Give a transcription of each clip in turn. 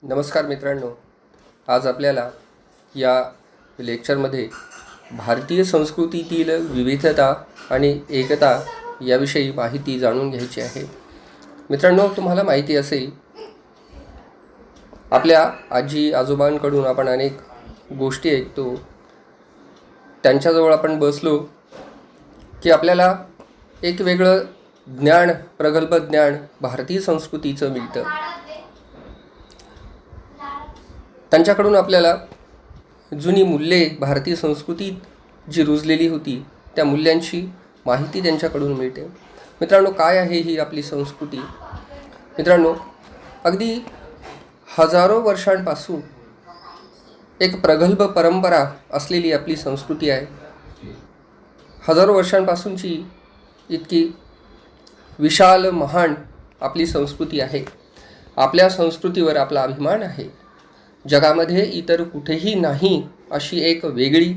नमस्कार मित्रांनो, आज आपल्याला या लेक्चरमध्ये भारतीय संस्कृतीतील विविधता आणि एकता याविषयी माहिती जाणून घ्यायची आहे. मित्रांनो, तुम्हाला माहिती असेल, आपल्या आजी आजोबांकडून आपण अनेक गोष्टी ऐकतो. त्यांच्याजवळ आपण बसलो की आपल्याला एक वेगळं ज्ञान, प्रगल्भ ज्ञान भारतीय संस्कृतीचं मिळतं. त्यांच्याकडून आपल्याला जुनी मूल्ये, भारतीय संस्कृतीत जी रुजलेली होती त्या मूल्यांची माहिती त्यांच्याकडून मिळते. मित्रांनो, काय आहे ही आपली संस्कृती? मित्रांनो, अगदी हजारो वर्षांपासून एक प्रगल्भ परंपरा असलेली आपली संस्कृती आहे. हजारो वर्षांपासूनची इतकी विशाल, महान आपली संस्कृती आहे. आपल्या संस्कृतीवर आपला अभिमान आहे. जगामध्ये इतर कुठेही नाही अशी एक वेगळी,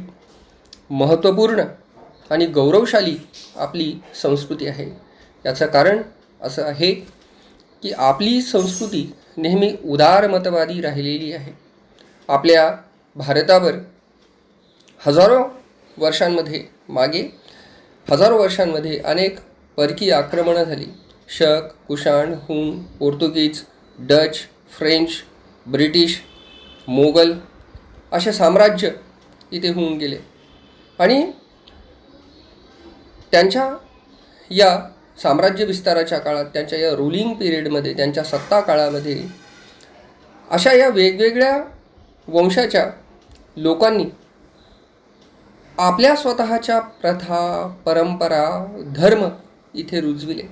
महत्त्वपूर्ण आणि गौरवशाली आपली संस्कृती आहे. याचं कारण असं आहे की आपली संस्कृती नेहमी उदारमतवादी राहिलेली आहे. आपल्या भारतावर हजारो वर्षांमध्ये अनेक परकीय आक्रमणं झाली. शक, कुषाण, हुन, पोर्तुगीज, डच, फ्रेंच, ब्रिटिश, मोगल असे साम्राज्य इथे होऊन गेले. आणि त्यांच्या या साम्राज्य विस्ताराच्या काळात, त्यांच्या या रूलिंग पिरियडमध्ये, त्यांच्या सत्ता काळामध्ये अशा या वेगवेगळ्या वंशाच्या लोकांनी आपल्या स्वतःच्या प्रथा, परंपरा, धर्म इथे रुजविले.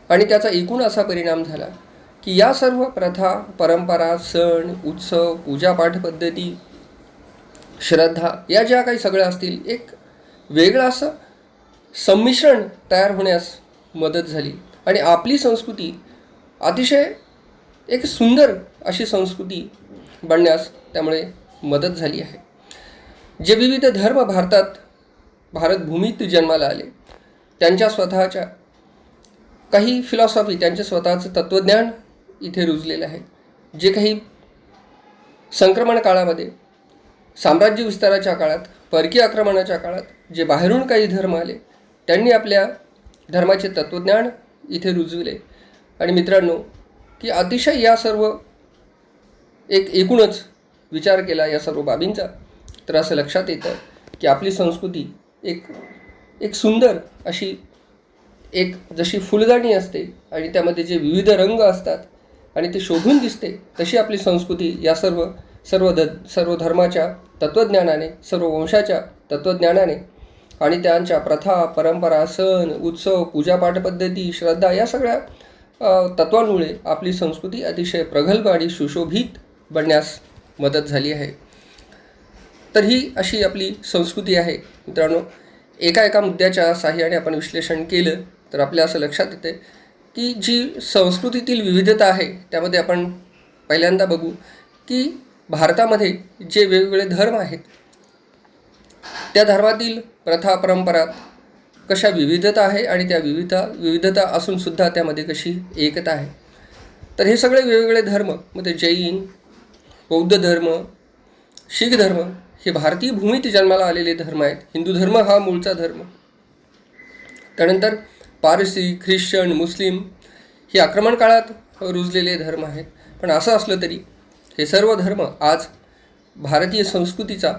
आणि त्याचा एकूण असा परिणाम झाला की या सर्व प्रथा, परंपरा, सण, उत्सव, पूजापाठ पद्धती, श्रद्धा या ज्या काही सगळ्या असतील, एक वेगळं असं संमिश्रण तयार होण्यास मदत झाली. आणि आपली संस्कृती अतिशय एक सुंदर अशी संस्कृती बनण्यास त्यामुळे मदत झाली आहे. जे विविध धर्म भारतभूमीत जन्माला आले, त्यांच्या स्वतःच्या काही फिलॉसॉफी, त्यांचे स्वतःचं तत्त्वज्ञान इथे रुजलेलं आहे. जे काही संक्रमण काळामध्ये, साम्राज्य विस्ताराच्या काळात, परकीय आक्रमणाच्या काळात जे बाहेरून काही धर्म आले, त्यांनी आपल्या धर्माचे तत्त्वज्ञान इथे रुजविले. आणि मित्रांनो, की अतिशय या सर्व एकूणच विचार केला या सर्व बाबींचा, तर असं लक्षात येतं की आपली संस्कृती एक सुंदर अशी, एक जशी फुलदाणी असते आणि त्यामध्ये जे विविध रंग असतात आणि ते शोभून दिसते, तशी आपली संस्कृती या सर्व धर्माच्या तत्त्वज्ञानाने, सर्व वंशाच्या तत्त्वज्ञानाने आणि त्यांच्या प्रथा, परंपरा, सण, उत्सव, पूजापाठ पद्धती, श्रद्धा या सगळ्या तत्वांमुळे आपली संस्कृती अतिशय प्रगल्भ आणि सुशोभित बनण्यास मदत झाली आहे. तर ही अशी आपली संस्कृती आहे. मित्रांनो, एका मुद्द्याच्या साहाय्याने आपण विश्लेषण केलं तर आपल्या असं लक्षात येते की जी संस्कृतीतील विविधता आहे त्यामध्ये आपण पहिल्यांदा बघू की भारतामध्ये जे वेगवेगळे धर्म आहेत, त्या धर्मातील प्रथा, परंपरात कशा विविधता आहे आणि त्या विविधता असूनसुद्धा त्यामध्ये कशी एकता आहे. तर हे सगळे वेगवेगळे धर्म, म्हणजे जैन, बौद्ध धर्म, शीख धर्म हे भारतीय भूमीत जन्माला आलेले धर्म आहेत. हिंदू धर्म हा मूळचा धर्म. त्यानंतर पारसी, ख्रिश्चन, मुस्लिम हे आक्रमण काळात रुजलेले धर्म आहेत. पण असं असलं तरी हे सर्व धर्म आज भारतीय संस्कृतीचा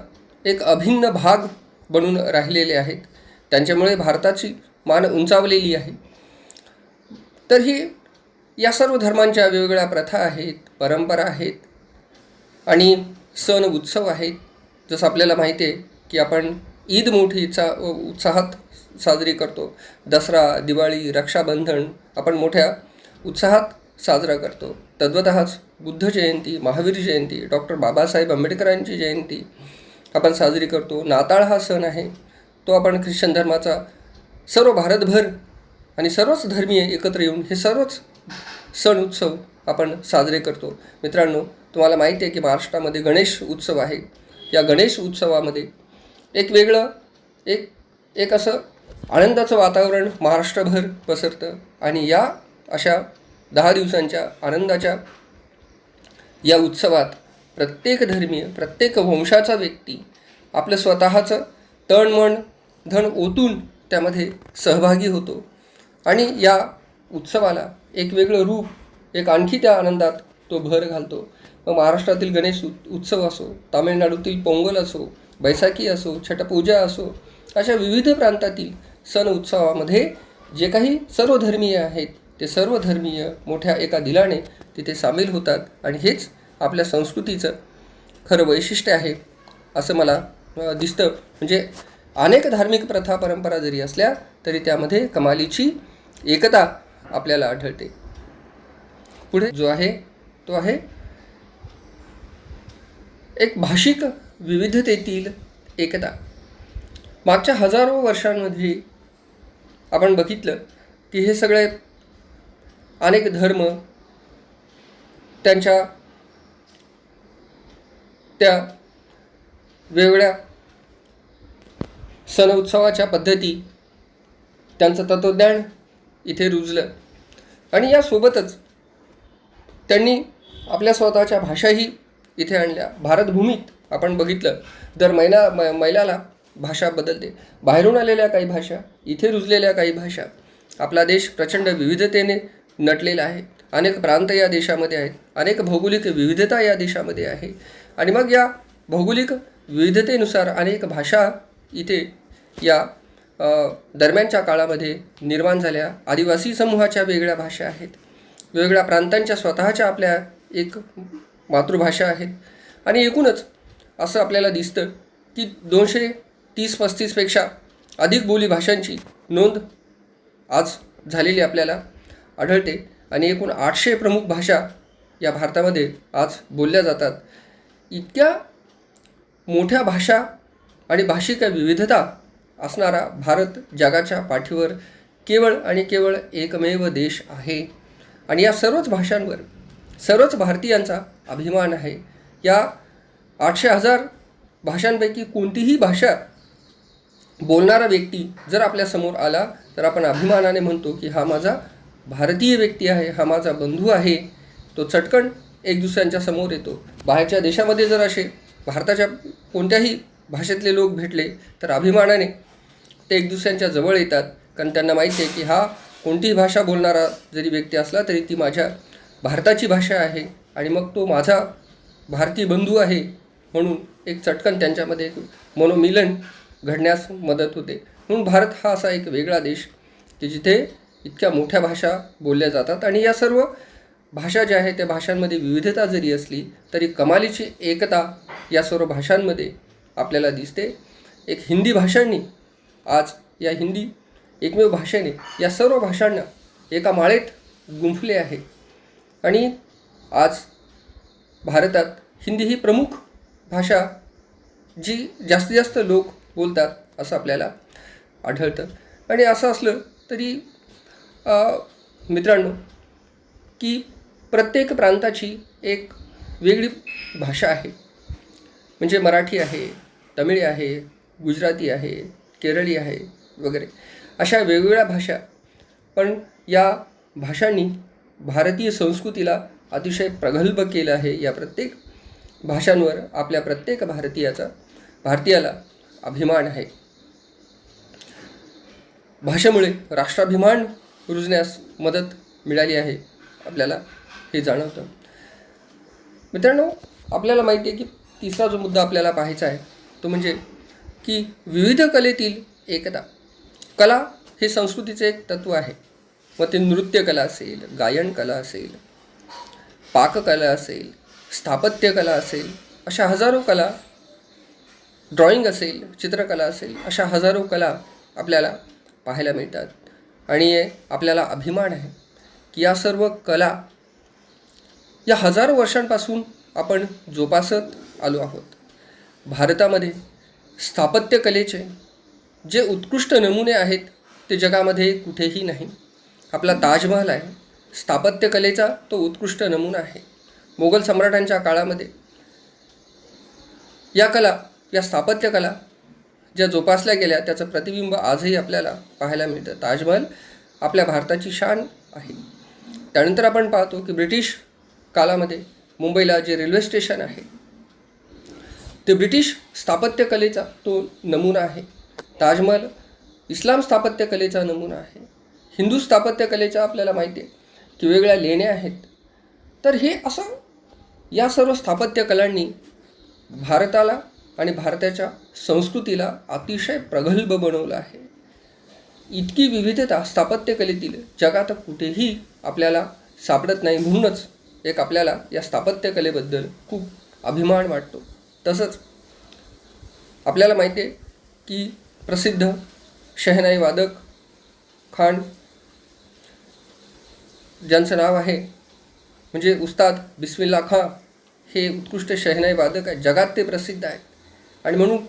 एक अभिन्न भाग बनून राहिलेले आहेत. त्यांच्यामुळे भारताची मान उंचावलेली आहे. तर ही या सर्व धर्मांच्या वेगवेगळ्या प्रथा आहेत, परंपरा आहेत आणि सण, उत्सव आहेत. जसं आपल्याला माहिती आहे की आपण ईद मोठी उत्साहात साजरी करतो. दसरा, दिवाळी, रक्षाबंधन आपण मोठ्या उत्साहात साजरा करतो. तद्वतःच बुद्ध जयंती, महावीर जयंती, डॉक्टर बाबासाहेब आंबेडकरांची जयंती आपण साजरी करतो. नाताळ हा सण आहे, तो आपण ख्रिश्चन धर्माचा सर्व भारतभर आणि सर्वच धर्मीय एकत्र येऊन हे सर्वच सण, उत्सव आपण साजरे करतो. मित्रांनो, तुम्हाला माहिती आहे की महाराष्ट्रामध्ये गणेश उत्सव आहे. या गणेश उत्सवामध्ये एक वेगळं एक असं आनंदाचं वातावरण महाराष्ट्रभर पसरतं. आणि या अशा 10 दिवसांच्या आनंदाच्या या उत्सवात प्रत्येक धर्मीय, प्रत्येक वंशाचा व्यक्ती आपलं स्वतःचं तन मन धन ओतून त्यामध्ये सहभागी होतो आणि या उत्सवाला एक वेगळं रूप, एक आणखी त्या आनंदात तो भर घालतो. मग महाराष्ट्रातील गणेश उत्सव असो, तामिळनाडूतील पोंगल असो, बैसाखी असो, छटपूजा असो, अशा विविध प्रांतातील सण उत्सवामध्ये जे काही सर्व धर्मीय आहेत ते सर्व धर्मीय मोठ्या एका दिलाने तिथे सामील होतात आणि हेच आपल्या संस्कृतीचं खरं वैशिष्ट्य आहे असं मला दिसतं. म्हणजे अनेक धार्मिक प्रथा परंपरा जरी असल्या तरी त्यामध्ये कमालीची एकता आपल्याला आढळते. पुढे जो आहे तो आहे एक भाषिक विविधतेतील एकता. मागच्या हजारो वर्षांमध्ये आपण बघितलं की हे सगळे अनेक धर्म त्यांच्या त्या वेगळ्या सण उत्सवाच्या पद्धती, त्यांचं तत्त्वज्ञान इथे रुजलं आणि यासोबतच त्यांनी आपल्या स्वतःच्या भाषाही इथे आणल्या. भारतभूमीत आपण बघितलं दर मैलाला भाषा बदलते. बाहेरून आलेल्या काही भाषा, इथे रुजलेल्या काही भाषा. आपला देश प्रचंड विविधतेने नटलेला आहे. अनेक प्रांत या देशामध्ये आहेत, अनेक भौगोलिक विविधता या देशामध्ये आहे आणि मग या भौगोलिक विविधतेनुसार अनेक भाषा इथे या दरम्यानच्या काळामध्ये निर्माण झाल्या. आदिवासी समूहाच्या वेगळ्या भाषा आहेत, वेगवेगळ्या प्रांतांच्या स्वतःच्या आपल्या एक मातृभाषा आहेत आणि एकूणच असं आपल्याला दिसतं की 230-35पेक्षा अधिक बोलीभाषांची नोंद आज झालेली आपल्याला आढळते आणि एकूण 800 प्रमुख भाषा या भारतामध्ये आज बोलल्या जातात. इतक्या मोठ्या भाषा आणि भाषिक विविधता असणारा भारत जगाच्या पाठीवर केवळ आणि केवळ एकमेव देश आहे आणि या सर्वच भाषांवर सर्वच भारतीयांचा अभिमान आहे. या 800,000 भाषांपैकी कोणतीही भाषा बोलणारा व्यक्ती जर आपल्यासमोर आला तर आपण अभिमानाने म्हणतो की हा माझा भारतीय व्यक्ती आहे, हा माझा बंधू आहे. तो चटकन एक दुसऱ्यांच्या समोर येतो. बाहेरच्या देशामध्ये जर असे भारताच्या कोणत्याही भाषेतले लोक भेटले तर अभिमानाने ते एक दुसऱ्यांच्या जवळ येतात, कारण त्यांना माहिती आहे की हा कोणतीही भाषा बोलणारा जरी व्यक्ती असला तरी ती माझ्या भारताची भाषा आहे आणि मग तो माझा भारतीय बंधू आहे. म्हणून एक चटकन त्यांच्यामध्ये मनोमिलन घडण्यास मदत होते. म्हणून भारत हा असा एक वेगळा देश की जिथे इतक्या मोठ्या भाषा बोलल्या जातात आणि या सर्व भाषा ज्या आहेत त्या भाषांमध्ये विविधता जरी असली तरी कमालीची एकता या सर्व भाषांमध्ये आपल्याला दिसते. एक हिंदी भाषांनी आज या हिंदी एकमेव भाषेने या सर्व भाषांना एका माळेत गुंफले आहे आणि आज भारतात हिंदी ही प्रमुख भाषा जी जास्तीत जास्त लोक बोलतात असं आपल्याला आढळतं. आणि असं असलं तरी मित्रांनो की प्रत्येक प्रांताची एक वेगळी भाषा आहे. म्हणजे मराठी आहे, तमिळ आहे, गुजराती आहे, केरळी आहे वगैरे अशा वेगवेगळ्या भाषा. पण या भाषांनी भारतीय संस्कृतीला अतिशय प्रगल्भ केलं आहे. या प्रत्येक भाषांवर आपल्या प्रत्येक भारतीयाला अभिमान आहे. भाषेमुळे राष्ट्राभिमान रुजण्यास मदत मिळाली आहे आपल्याला हे जाणवतं. मित्रांनो, आपल्याला माहिती आहे की तिसरा जो मुद्दा आपल्याला पाहायचा आहे तो म्हणजे की विविध कलेतील एकता. कला हे संस्कृतीचे एक तत्त्व आहे. मग ते नृत्यकला असेल, गायनकला असेल, पाककला असेल, स्थापत्यकला असेल, अशा हजारो कला, ड्रॉइंग असेल, चित्रकला असेल, अशा हजारो कला आपल्याला पाहायला मिळतात आणि आपल्याला अभिमान आहे की या सर्व कला या हजारो वर्षांपासून आपण जोपासत आलो आहोत. भारतामध्ये स्थापत्यकलेचे जे उत्कृष्ट नमुने आहेत ते जगामध्ये कुठेही नाही. आपला ताजमहल आहे, स्थापत्यकलेचा तो उत्कृष्ट नमुना आहे. मोगल सम्राटांच्या काळामध्ये या कला, या स्थापत्यकला ज्या जोपासल्या गेल्या त्याचं प्रतिबिंब आजही आपल्याला पाहायला मिळतं. ताजमहल आपल्या भारताची शान आहे. त्यानंतर आपण पाहतो की ब्रिटिश काळामध्ये मुंबईला जे रेल्वे स्टेशन आहे ते ब्रिटिश स्थापत्यकलेचा तो नमुना आहे. ताजमहल इस्लाम स्थापत्यकलेचा नमुना आहे. हिंदू स्थापत्यकलेचा आपल्याला माहिती आहे की वेगळ्या लेण्या आहेत. तर हे असं या सर्व स्थापत्यकलांनी भारताला आणि भारताच्या संस्कृतीला अतिशय प्रगल्भ बनवलं आहे. इतकी विविधता स्थापत्यकलेतील जगात कुठेही आपल्याला सापडत नाही. म्हणूनच एक आपल्याला या स्थापत्यकलेबद्दल खूप अभिमान वाटतो. तसंच आपल्याला माहिती आहे की प्रसिद्ध शहनाई वादक खान ज्यांचं नाव आहे म्हणजे उस्ताद बिस्मिल्ला खान हे उत्कृष्ट शहनाई वादक आहेत. जगात ते प्रसिद्ध आहेत. आणि म्हणून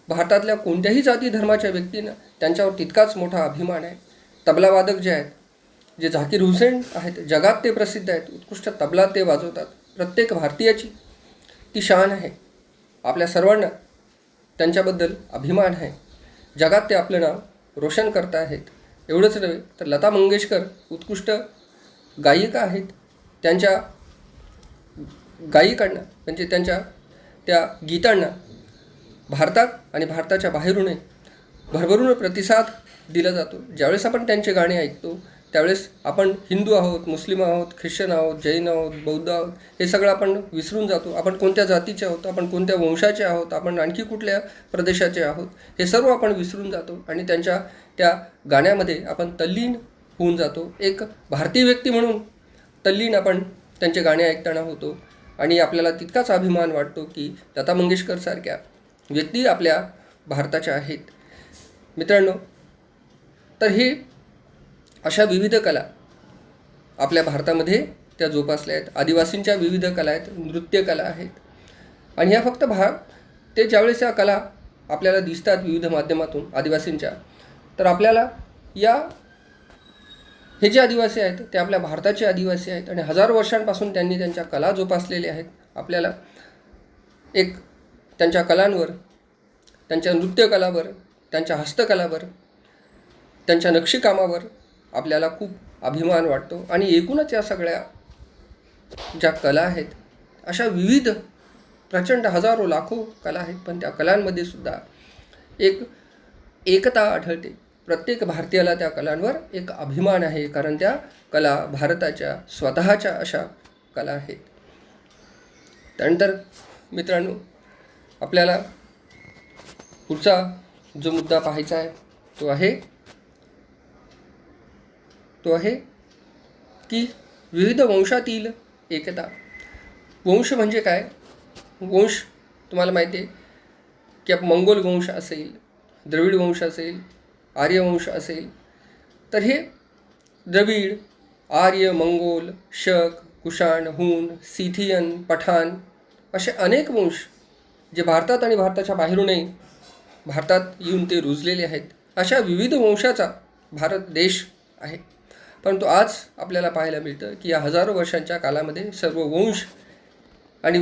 भारतातल्या कोणत्याही जाती धर्माच्या व्यक्तींना त्यांच्यावर तितकाच मोठा अभिमान आहे. तबला वादक जे आहेत जे झाकीर हुसेन आहेत जगात ते प्रसिद्ध आहेत. उत्कृष्ट तबला ते वाजवतात. प्रत्येक भारतीयाची ती शान आहे. आपल्या सर्वांना त्यांच्याबद्दल अभिमान आहे. जगात ते आपलं नाव रोशन करत आहेत. एवढंच नव्हे तर लता मंगेशकर उत्कृष्ट गायिका आहेत. त्यांच्या गायिकांना म्हणजे त्यांच्या त्या गीतांना भारतात आणि भारताच्या बाहेरूनही भरभरून प्रतिसाद दिला जातो. ज्यावेळेस आपण त्यांचे गाणे ऐकतो त्यावेळेस आपण हिंदू आहोत, मुस्लिम आहोत, ख्रिश्चन आहोत, जैन आहोत, बौद्ध आहोत हे सगळं आपण विसरून जातो. आपण कोणत्या जातीचे आहोत, आपण कोणत्या वंशाचे आहोत, आपण आणखी कुठल्या प्रदेशाचे आहोत हे सर्व आपण विसरून जातो आणि त्यांच्या त्या गाण्यामध्ये आपण तल्लीन होऊन जातो. एक भारतीय व्यक्ती म्हणून तल्लीन आपण त्यांचे गाणे ऐकताना होतो आणि आपल्याला तितकाच अभिमान वाटतो की लता मंगेशकरसारख्या व्यक्ती आपल्या भारताच्या आहेत. मित्रांनो, तर हे अशा विविध कला आपल्या भारतामध्ये त्या जोपासल्या आहेत. आदिवासींच्या विविध कला आहेत, नृत्यकला आहेत आणि ह्या फक्त ते ज्यावेळेस या कला आपल्याला दिसतात विविध माध्यमातून आदिवासींच्या, तर आपल्याला हे जे आदिवासी आहेत ते आपल्या भारताचे आदिवासी आहेत आणि हजारो वर्षांपासून त्यांनी त्यांच्या कला जोपासलेल्या आहेत. आपल्याला एक त्यांच्या कलांवर, त्यांच्या नृत्यकलावर, त्यांच्या हस्तकलावर, त्यांच्या नक्षीकामावर आपल्याला खूप अभिमान वाटतो. आणि एकूणच या सगळ्या ज्या कला आहेत अशा विविध प्रचंड हजारो लाखो कला आहेत, पण त्या कलांमध्ये सुद्धा एक एकता आढळते. प्रत्येक भारतीयाला त्या कलांवर एक अभिमान आहे कारण त्या कला भारताच्या स्वतःच्या अशा कला आहेत. त्यानंतर मित्रांनो, आपल्याला पुढचा जो मुद्दा पाहायचा आहे तो आहे की विविध वंशातील एकता. वंश म्हणजे काय? वंश तुम्हाला माहिती आहे की मंगोल वंश असेल, द्रविड वंश असेल, आर्यवंश असेल. तर हे द्रविड, आर्य, मंगोल, शक, कुशाण, हून, सिथियन, पठाण असे अनेक वंश जे भारतात आणि भारताच्या बाहेरूनही भारतात येऊन ते रुजलेले आहेत. अशा विविध वंशाचा भारत देश आहे. परंतु आज आपल्याला पाहायला मिळतं की या हजारो वर्षांच्या कालामध्ये सर्व वंश आणि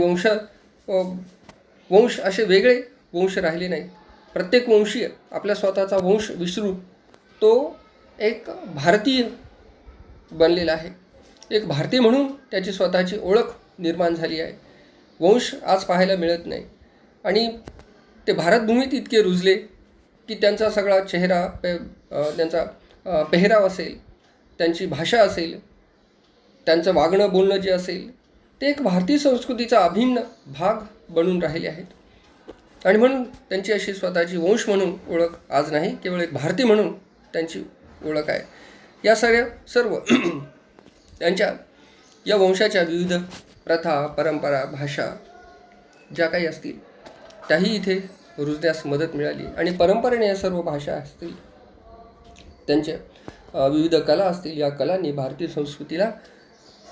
वंश असे वेगळे वंश राहिले नाहीत. प्रत्येक वंशीय आपल्या स्वतःचा वंश विसरून तो एक भारतीय बनलेला आहे. एक भारतीय म्हणून त्याची स्वतःची ओळख निर्माण झाली आहे. वंश आज पाहायला मिळत नाही आणि ते भारतभूमीत इतके रुजले की त्यांचा सगळा चेहरा, त्यांचा पेहराव असेल, त्यांची भाषा असेल, त्यांचं वागणं बोलणं जे असेल ते एक भारतीय संस्कृतीचा अभिन्न भाग बनून राहिले आहेत. आणि म्हणून त्यांची अशी स्वतःची वंश म्हणून ओळख आज नाही, केवळ एक भारतीय म्हणून त्यांची ओळख आहे. या सर्व त्यांच्या या वंशाच्या विविध प्रथा, परंपरा, भाषा ज्या काही असतील त्याही इथे रुजण्यास मदत मिळाली आणि परंपरेने या सर्व भाषा असतील, त्यांच्या विविध कला असतील, या कलांनी भारतीय संस्कृतीला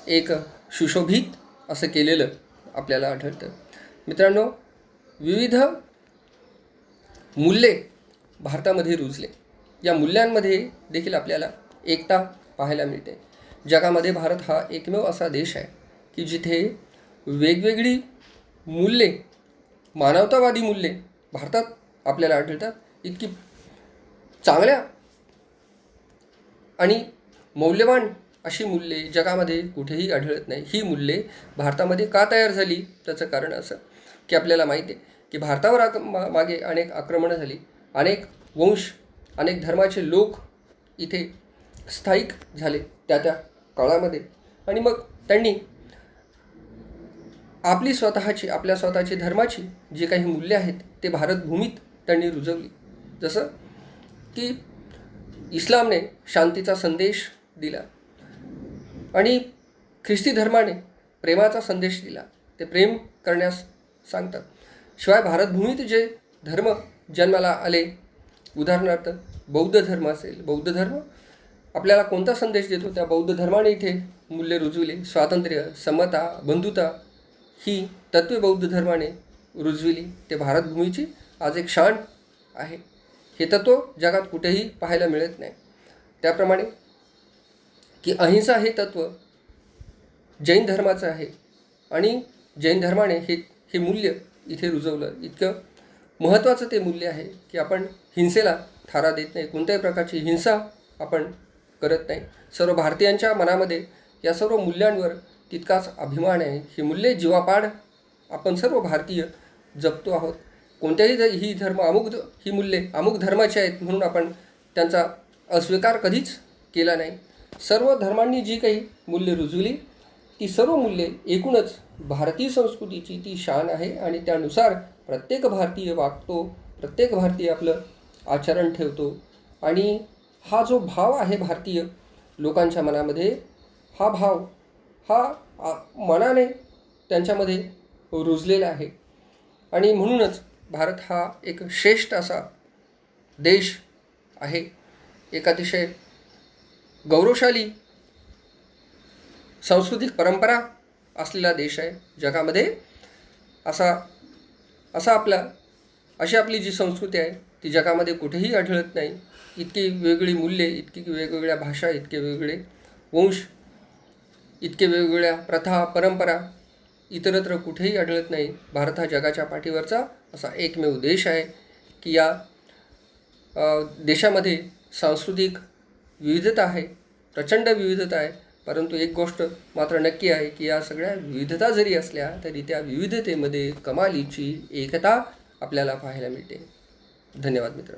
एक सुशोभित असं केलेलं आपल्याला आढळतं. मित्रांनो, विविध मूल्ये भारतामध्ये रुजले. या मूल्यांमध्ये देखील आपल्याला एकता पाहायला मिळते. जगामध्ये भारत हा एकमेव असा देश आहे की जिथे वेगवेगळी मूल्ये, मानवतावादी मूल्ये भारतात आपल्याला आढळतात. इतकी चांगल्या आणि मौल्यवान अशी मूल्ये जगामध्ये कुठेही आढळत नाही. ही मूल्ये भारतामध्ये का तयार झाली? त्याचं कारण असं की आपल्याला माहिती आहे की भारतावर मागे अनेक आक्रमणं झाली, अनेक वंश, अनेक धर्माचे लोक इथे स्थायिक झाले त्या त्या काळामध्ये. आणि मग त्यांनी आपल्या स्वतःची धर्माची जी काही मूल्ये आहेत ते भारतभूमीत त्यांनी रुजवली. जसं की इस्लामने शांतीचा संदेश दिला आणि ख्रिस्ती धर्माने प्रेमाचा संदेश दिला. ते प्रेम करण्यास सांगतात. शिवाय भारतभूमीत जे धर्म जन्माला आले, उदाहरणार्थ बौद्ध धर्म असेल, बौद्ध धर्म आपल्याला कोणता संदेश देतो? त्या बौद्ध धर्माने इथे मूल्ये रुजविली. स्वातंत्र्य, समता, बंधुता ही तत्त्वे बौद्ध धर्माने रुजविली. ते भारतभूमीची आज एक शान आहे. हे तत्त्व जगात कुठेही पाहायला मिळत नाही. त्याप्रमाणे की अहिंसा हे तत्त्व जैन धर्माचं आहे आणि जैन धर्माने हे मूल्य इथे रुजवलं. इतकं महत्त्वाचं ते मूल्य आहे की आपण हिंसेला थारा देत नाही, कोणत्याही प्रकारची हिंसा आपण करत नाही. सर्व भारतीयांच्या मनामध्ये या सर्व मूल्यांवर तितकाच अभिमान आहे. ही मूल्ये जीवापाड आपण सर्व भारतीय जपतो आहोत. कोणत्याही ही मूल्ये अमुक धर्माची आहेत म्हणून आपण त्यांचा अस्वीकार कधीच केला नाही. सर्व धर्मांनी जी काही मूल्ये रुजवली ती सर्व मूल्ये एकूणच भारतीय संस्कृतीची ती शान आहे आणि त्यानुसार प्रत्येक भारतीय वागतो, प्रत्येक भारतीय आपलं आचरण ठेवतो. आणि हा जो भाव आहे भारतीय लोकांच्या मनामध्ये, हा भाव मनाने त्यांच्यामध्ये रुजलेला आहे. आणि म्हणूनच भारत हा एक श्रेष्ठ असा देश आहे, एक अतिशय गौरवशाली सांस्कृतिक परंपरा असलेला देश आहे. जगामध्ये अशी आपली जी संस्कृती आहे ती जगामध्ये कुठेही आढळत नाही. इतकी वेगळी मूल्ये, इतकी वेगवेगळ्या भाषा, इतके वेगळे वंश, इतके वेगवेगळ्या प्रथा, परंपरा इतरत्र कुठेही आढळत नाही. भारत हा जगाच्या पाठीवरचा असा एकमेव देश आहे की या देशामध्ये सांस्कृतिक विविधता आहे, प्रचंड विविधता आहे. परंतु एक गोष्ट मात्र नक्की आहे की या सगळ्या विविधता जरी असल्या तरी त्या विविधतेमध्ये कमालीची एकता आपल्याला पाहायला मिळते. धन्यवाद मित्र.